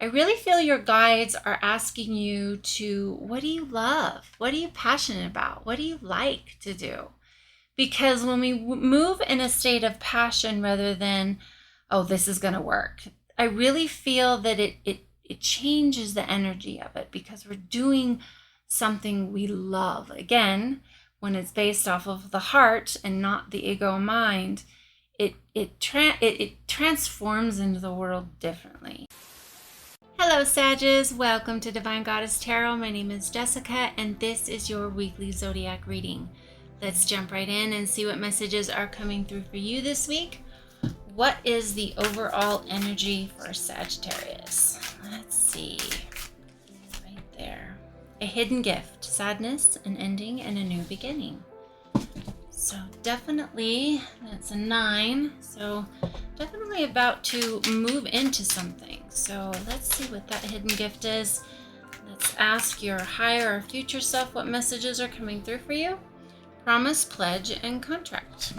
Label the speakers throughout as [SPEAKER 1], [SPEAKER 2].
[SPEAKER 1] I really feel your guides are asking you to, what do you love? What are you passionate about? What do you like to do? Because when we move in a state of passion rather than, oh, this is going to work, I really feel that it changes the energy of it because we're doing something we love. Again, when it's based off of the heart and not the ego mind, it transforms into the world differently. Hello Sages, welcome to Divine Goddess Tarot. My name is Jessica and this is your weekly Zodiac reading. Let's jump right in and see what messages are coming through for you this week. What is the overall energy for Sagittarius? Let's see. Right there. A hidden gift, sadness, an ending, and a new beginning. So definitely, that's a 9. So definitely about to move into something. So let's see what that hidden gift is. Let's ask your higher or future self what messages are coming through for you. Promise, pledge, and contract.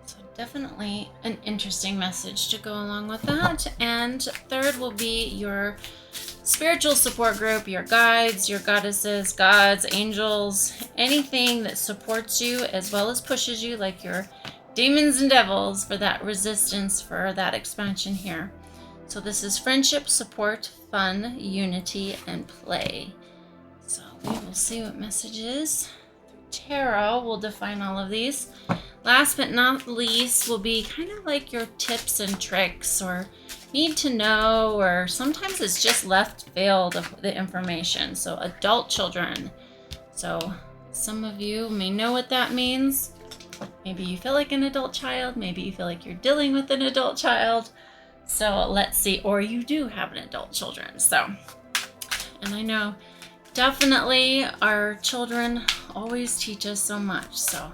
[SPEAKER 1] So definitely an interesting message to go along with that. And third will be your spiritual support group, your guides, your goddesses, gods, angels, anything that supports you as well as pushes you, like your demons and devils, for that resistance, for that expansion here. So this is friendship, support, fun, unity, and play. So we will see what messages tarot will define all of these. Last but not least will be kind of like your tips and tricks or need to know, or sometimes it's just left field of the information. So adult children. So some of you may know what that means. Maybe you feel like an adult child. Maybe you feel like you're dealing with an adult child. So let's see, or you do have an adult children. So, and I know definitely our children always teach us so much. So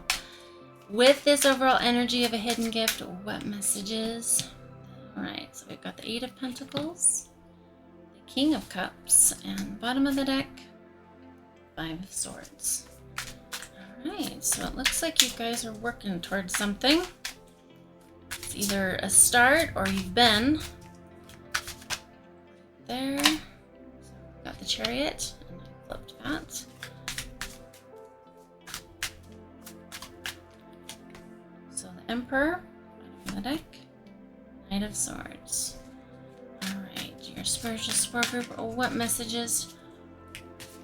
[SPEAKER 1] with this overall energy of a hidden gift, what messages? All right, so we've got the 8 of Pentacles, the King of Cups, and bottom of the deck, 5 of Swords. All right, so it looks like you guys are working towards something. It's either a start or you've been there. So we've got the Chariot, and I flipped that. So the Emperor, bottom of the deck, Knight of Swords. Alright, your spiritual support group. What messages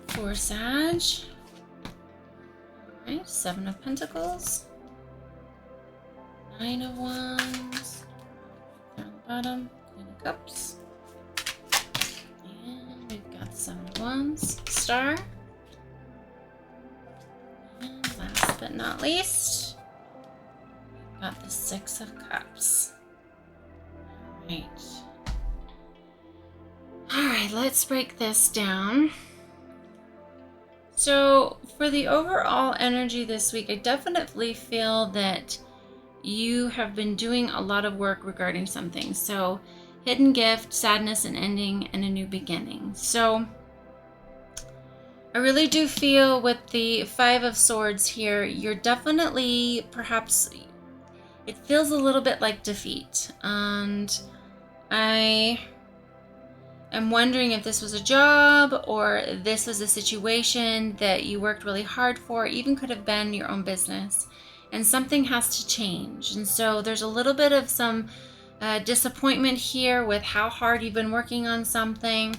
[SPEAKER 1] for Sag? Alright, 7 of Pentacles. 9 of Wands. Down the bottom, Queen of Cups. And we've got 7 of Wands. Star. And last but not least, we've got the 6 of Cups. Right. All right, let's break this down. So for the overall energy this week, I definitely feel that you have been doing a lot of work regarding something. So hidden gift, sadness, an ending, and a new beginning. So I really do feel with the 5 of Swords here, you're definitely, perhaps, it feels a little bit like defeat. And I am wondering if this was a job or this was a situation that you worked really hard for, even could have been your own business, and something has to change. And so there's a little bit of some disappointment here with how hard you've been working on something.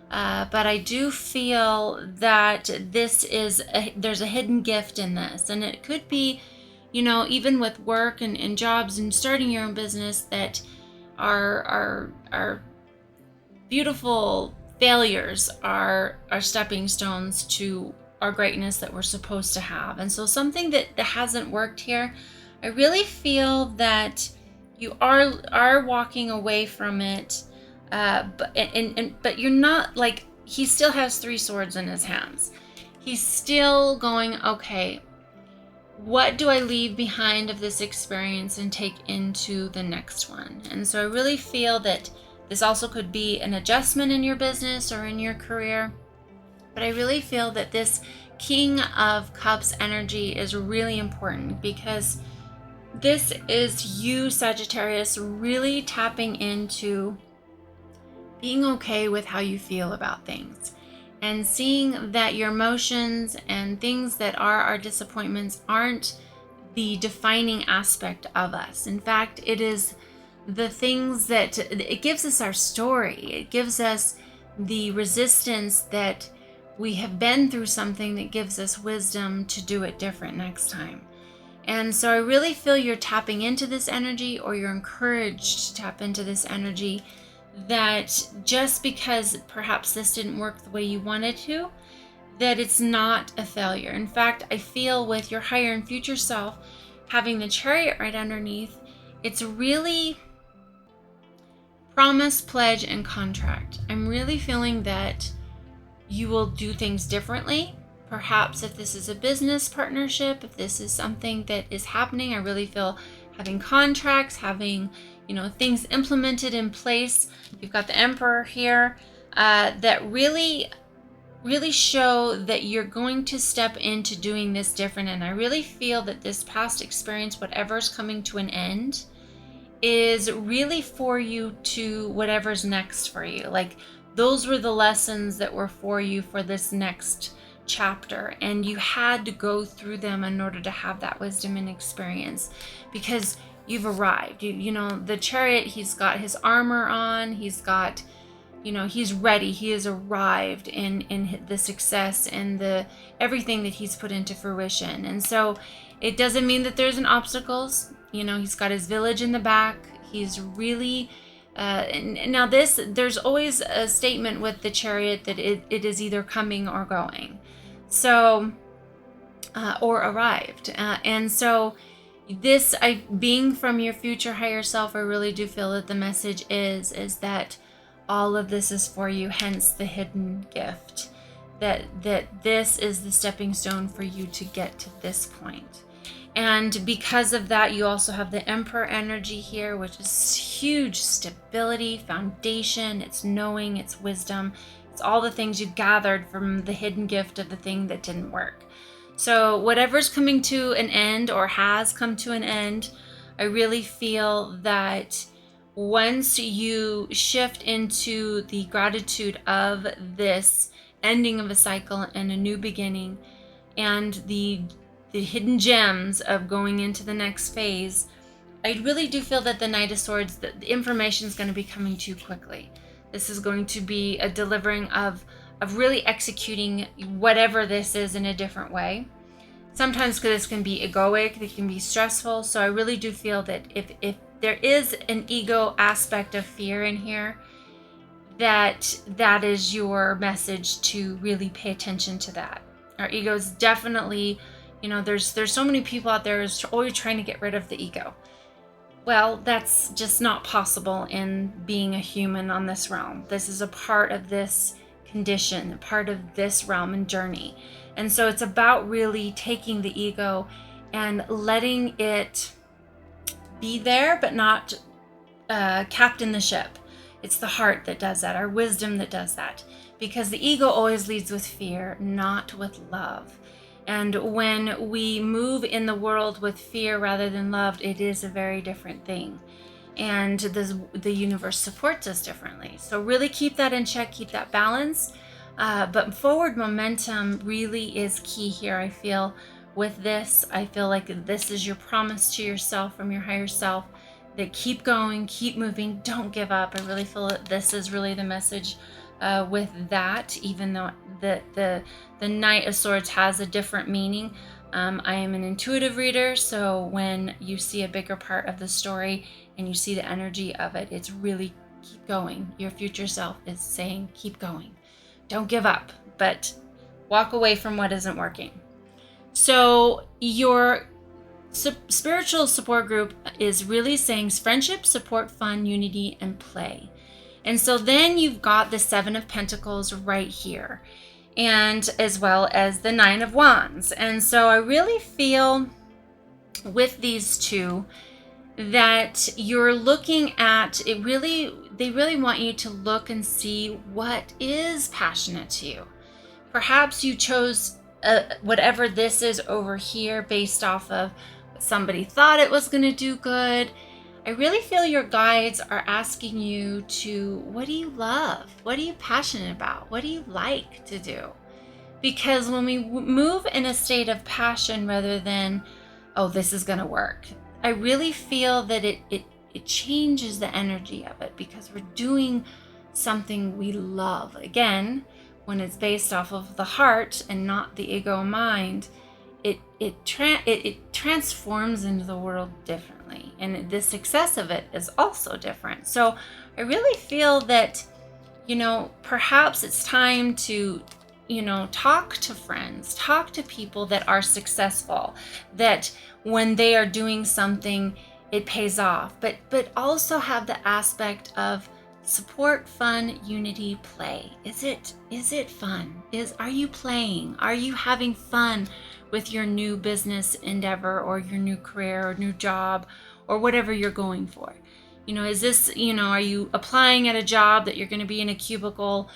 [SPEAKER 1] But I do feel that this is, there's a hidden gift in this, and it could be, you know, even with work and jobs and starting your own business, that our beautiful failures are stepping stones to our greatness that we're supposed to have. And so something that hasn't worked here, I really feel that you are walking away from it, but you're not, like, he still has 3 swords in his hands. He's still going, okay, what do I leave behind of this experience and take into the next one? And so I really feel that this also could be an adjustment in your business or in your career. But I really feel that this King of Cups energy is really important, because this is you, Sagittarius, really tapping into being okay with how you feel about things, and seeing that your emotions and things that are our disappointments aren't the defining aspect of us. In fact, it is the things that it gives us our story. It gives us the resistance that we have been through something that gives us wisdom to do it different next time. And so I really feel you're tapping into this energy, or you're encouraged to tap into this energy, that just because perhaps this didn't work the way you wanted to, that it's not a failure. In fact, I feel with your higher and future self having the Chariot right underneath, it's really promise, pledge, and contract. I'm really feeling that you will do things differently. Perhaps if this is a business partnership, if this is something that is happening, I really feel having contracts, having, things implemented in place. You've got the Emperor here, that really show that you're going to step into doing this different. And I really feel that this past experience, whatever's coming to an end, is really for you to whatever's next for you. Like, those were the lessons that were for you for this next chapter, and you had to go through them in order to have that wisdom and experience, because you've arrived. The Chariot, he's got his armor on, he's got, he's ready, he has arrived in the success and the everything that he's put into fruition. And so it doesn't mean that there isn't obstacles. He's got his village in the back. He's really now there's always a statement with the Chariot that it is either coming or going, so or arrived. And so this, being from your future higher self, I really do feel that the message is that all of this is for you, hence the hidden gift, that this is the stepping stone for you to get to this point. And because of that, you also have the Emperor energy here, which is huge stability, foundation, it's knowing, it's wisdom, it's all the things you gathered from the hidden gift of the thing that didn't work. So whatever's coming to an end or has come to an end, I really feel that once you shift into the gratitude of this ending of a cycle and a new beginning, and the hidden gems of going into the next phase, I really do feel that the Knight of Swords, the information is going to be coming to you quickly. This is going to be a delivering of really executing whatever this is in a different way. Sometimes this can be egoic, it can be stressful. So I really do feel that if there is an ego aspect of fear in here, that is your message to really pay attention to that. Our ego is definitely, there's so many people out there who's always trying to get rid of the ego. Well, that's just not possible in being a human on this realm. This is a part of this condition, a part of this realm and journey. And so it's about really taking the ego and letting it be there, but not captain the ship. It's the heart that does that, our wisdom that does that. Because the ego always leads with fear, not with love. And when we move in the world with fear rather than love, it is a very different thing. And the universe supports us differently. So really keep that in check, keep that balance. But forward momentum really is key here. I feel with this, I feel like this is your promise to yourself from your higher self, that keep going, keep moving, don't give up. I really feel that this is really the message with that, even though the Knight of Swords has a different meaning. I am an intuitive reader, so when you see a bigger part of the story and you see the energy of it, it's really keep going. Your future self is saying keep going. Don't give up, but walk away from what isn't working. So your spiritual support group is really saying friendship, support, fun, unity, and play. And so then you've got the Seven of Pentacles right here, and as well as the Nine of Wands. And so I really feel with these two that you're looking at it, they really want you to look and see what is passionate to you. Perhaps you chose whatever this is over here based off of what somebody thought it was going to do good. I really feel your guides are asking you to, what do you love? What are you passionate about? What do you like to do? Because when we move in a state of passion rather than, oh, this is going to work, I really feel that it changes the energy of it, because we're doing something we love. Again, when it's based off of the heart and not the ego mind, it transforms into the world differently, and the success of it is also different. So I really feel that, perhaps it's time to, talk to friends, talk to people that are successful, that when they are doing something, it pays off, but also have the aspect of support, fun, unity, play. Is it fun? Are you playing? Are you having fun with your new business endeavor, or your new career, or new job, or whatever you're going for? Is this, are you applying at a job that you're going to be in a cubicle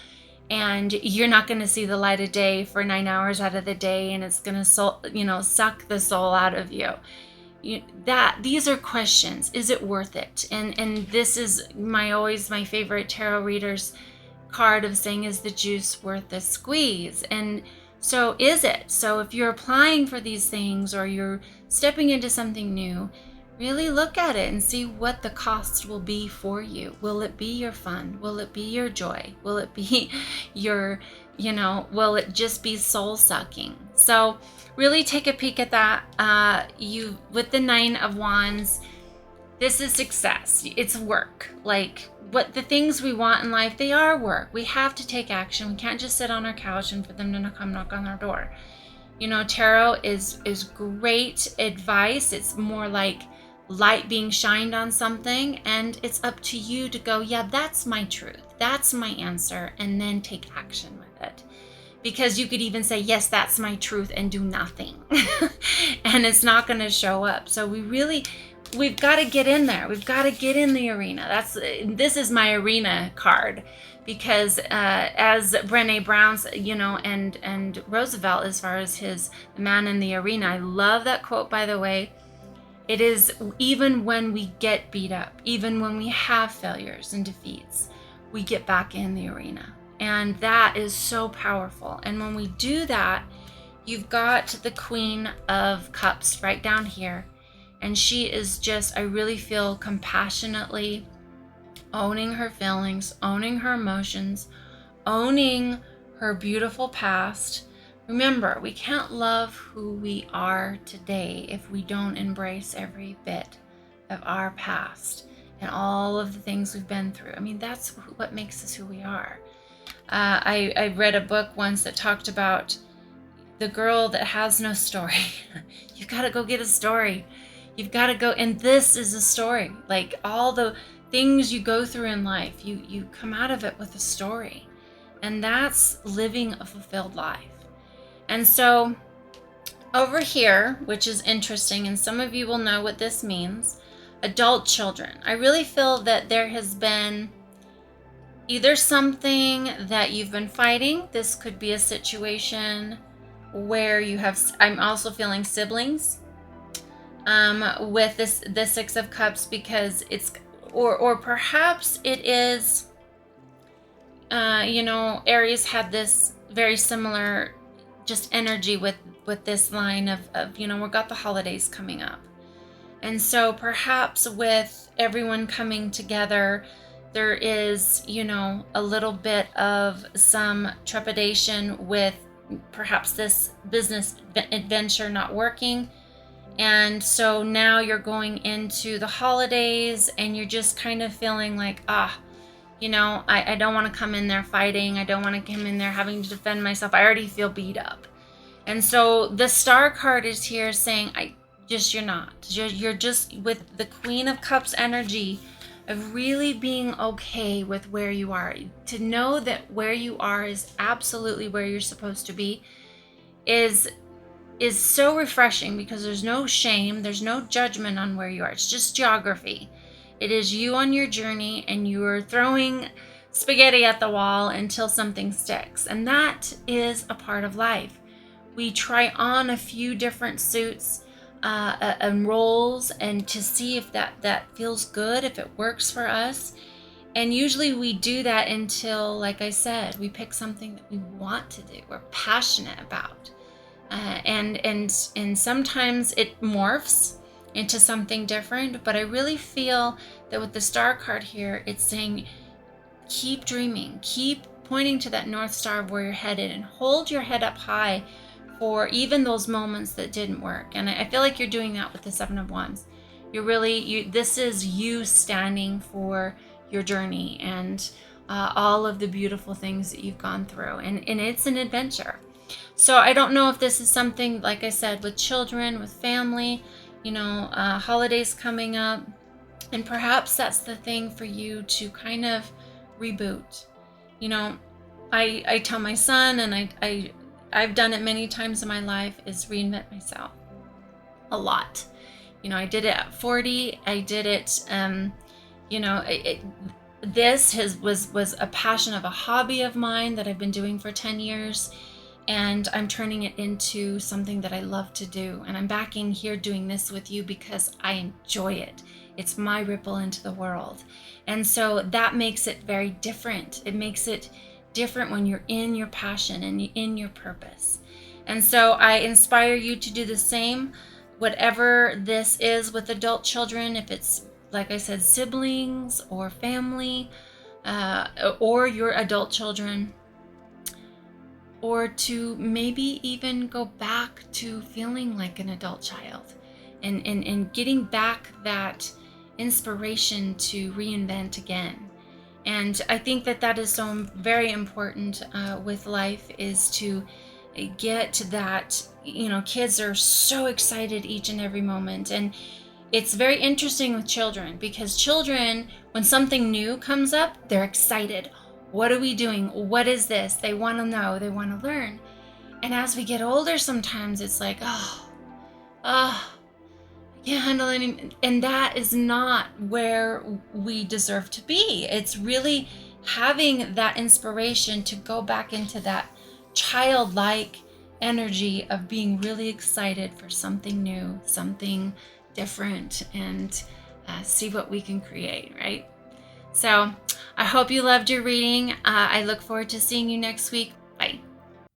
[SPEAKER 1] and you're not going to see the light of day for 9 hours out of the day, and it's going to suck the soul out of you? These are questions. Is it worth it? And this is my favorite tarot reader's card of saying, is the juice worth the squeeze? And so is it? So if you're applying for these things, or you're stepping into something new, really look at it and see what the cost will be for you. Will it be your fun? Will it be your joy? Will it be your, will it just be soul sucking? So really take a peek at that. With the 9 of Wands, this is success. It's work. Like, what the things we want in life, they are work. We have to take action. We can't just sit on our couch and for them to come knock on our door. Tarot is great advice. It's more like light being shined on something, and it's up to you to go, yeah, that's my truth, that's my answer, and then take action with it. Because you could even say, yes, that's my truth, and do nothing. And it's not going to show up. So we've got to get in there. We've got to get in the arena. This is my arena card, because as Brené Brown's, and Roosevelt, as far as the man in the arena, I love that quote, by the way. It is, even when we get beat up, even when we have failures and defeats, we get back in the arena. And that is so powerful. And when we do that, you've got the Queen of Cups right down here. And she is just, I really feel, compassionately owning her feelings, owning her emotions, owning her beautiful past. Remember, we can't love who we are today if we don't embrace every bit of our past and all of the things we've been through. I mean, that's what makes us who we are. I read a book once that talked about the girl that has no story. You've got to go get a story. You've got to go, and this is a story. Like, all the things you go through in life, you come out of it with a story. And that's living a fulfilled life. And so over here, which is interesting, and some of you will know what this means, adult children. I really feel that there has been either something that you've been fighting. This could be a situation where you have, I'm also feeling siblings with the 6 of Cups, because it's, or perhaps it is, Aries had this very similar just energy with this line of we've got the holidays coming up. And so perhaps with everyone coming together, there is, a little bit of some trepidation with perhaps this business adventure not working. And so now you're going into the holidays and you're just kind of feeling like, I don't want to come in there fighting. I don't want to come in there having to defend myself. I already feel beat up. And so the Star card is here saying, you're not. You're just with the Queen of Cups energy of really being okay with where you are. To know that where you are is absolutely where you're supposed to be is so refreshing, because there's no shame, there's no judgment on where you are. It's just geography. It is you on your journey, and you are throwing spaghetti at the wall until something sticks. And that is a part of life. We try on a few different suits. unrolls, and to see if that feels good, if it works for us. And usually we do that until, like I said, we pick something that we want to do, we're passionate about. And sometimes it morphs into something different, but I really feel that with the star card here, it's saying keep dreaming, keep pointing to that North Star of where you're headed, and hold your head up high for even those moments that didn't work. And I feel like you're doing that with the Seven of Wands. This is you standing for your journey and all of the beautiful things that you've gone through, and it's an adventure. So I don't know if this is something, like I said, with children, with family, holidays coming up, and perhaps that's the thing for you to kind of reboot. I tell my son, and I've done it many times in my life, is reinvent myself a lot. I did it at 40. I did it, this was a passion of a hobby of mine that I've been doing for 10 years. And I'm turning it into something that I love to do. And I'm back in here doing this with you because I enjoy it. It's my ripple into the world. And so that makes it very different. It makes it different when you're in your passion and in your purpose. And so I inspire you to do the same, whatever this is with adult children, if it's, like I said, siblings or family, or your adult children, or to maybe even go back to feeling like an adult child and getting back that inspiration to reinvent again. And I think that is so very important with life, is to get to that. Kids are so excited each and every moment. And it's very interesting with children, because children, when something new comes up, they're excited. What are we doing? What is this? They want to know. They want to learn. And as we get older, sometimes it's like, I can't handle any. And that is not where we deserve to be. It's really having that inspiration to go back into that childlike energy of being really excited for something new, something different, and see what we can create, right? So I hope you loved your reading. I look forward to seeing you next week.